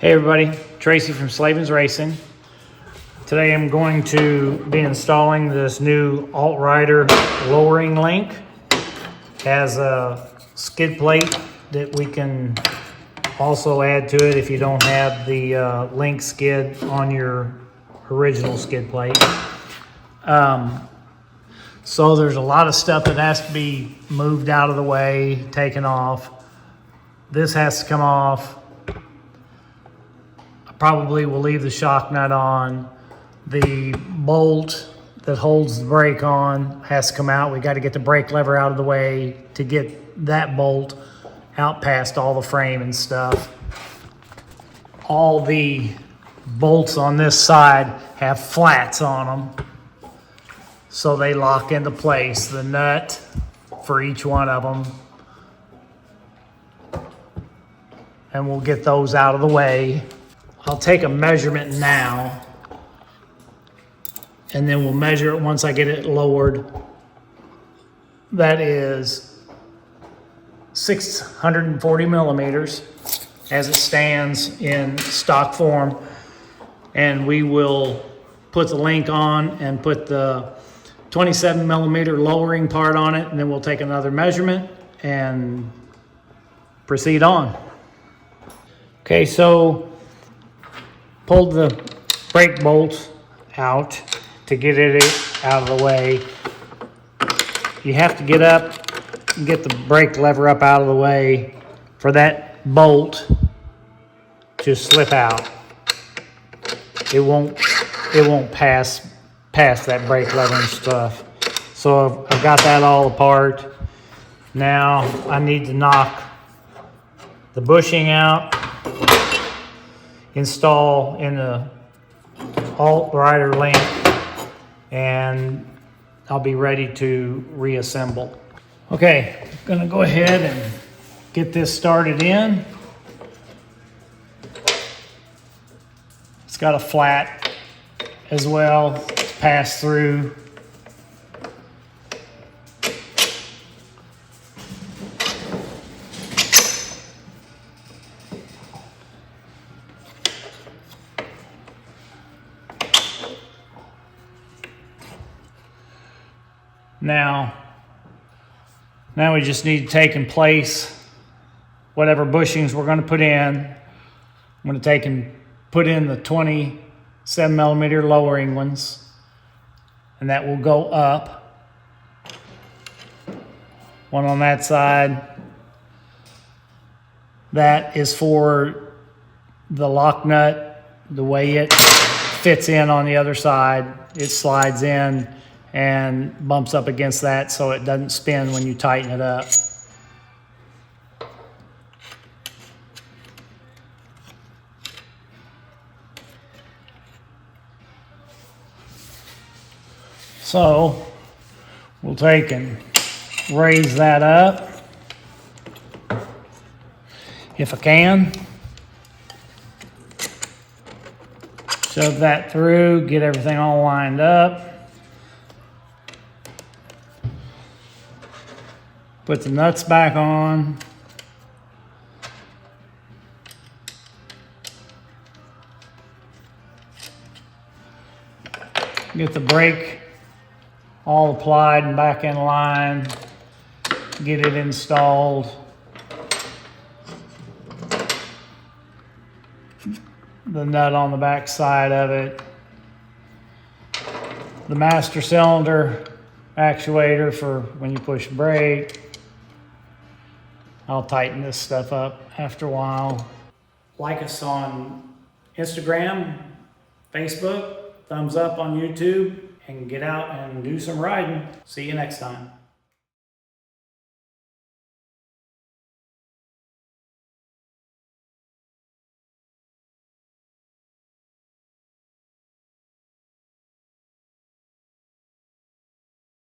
Hey everybody, Tracy from Slavens Racing. Today I'm going to be installing this new AltRider Lowering Link. Has a skid plate that we can also add to it if you don't have the link skid on your original skid plate. So there's a lot of stuff that has to be moved out of the way, taken off. This has to come off. Probably will leave the shock nut on. The bolt that holds the brake on has to come out. We got to get the brake lever out of the way to get that bolt out past all the frame and stuff. All the bolts on this side have flats on them, so they lock into place. The nut for each one of them, and we'll get those out of the way. I'll take a measurement now, and then we'll measure it once I get it lowered. That is 640 millimeters as it stands in stock form. And we will put the link on and put the 27 millimeter lowering part on it, and then we'll take another measurement and proceed on. Okay, so pulled the brake bolts out to get it out of the way. You have to get up and get the brake lever up out of the way for that bolt to slip out. It won't pass that brake lever and stuff. So I've got that all apart. Now I need to knock the bushing out, install in the AltRider Link, and I'll be ready to reassemble. Okay, I'm gonna go ahead and get this started in. It's got a flat as well to pass through. Now we just need to take in place whatever bushings we're going to put in. I'm going to take and put in the 27 millimeter lowering ones, and that will go up. One on that side. That is for the lock nut, the way it fits in on the other side. It slides in and bumps up against that so it doesn't spin when you tighten it up. So we'll take and raise that up if I can. Shove that through, get everything all lined up. Put the nuts back on. Get the brake all applied and back in line. Get it installed. The nut on the back side of it. The master cylinder actuator for when you push brake. I'll tighten this stuff up after a while. Like us on Instagram, Facebook, thumbs up on YouTube, and get out and do some riding. See you next time.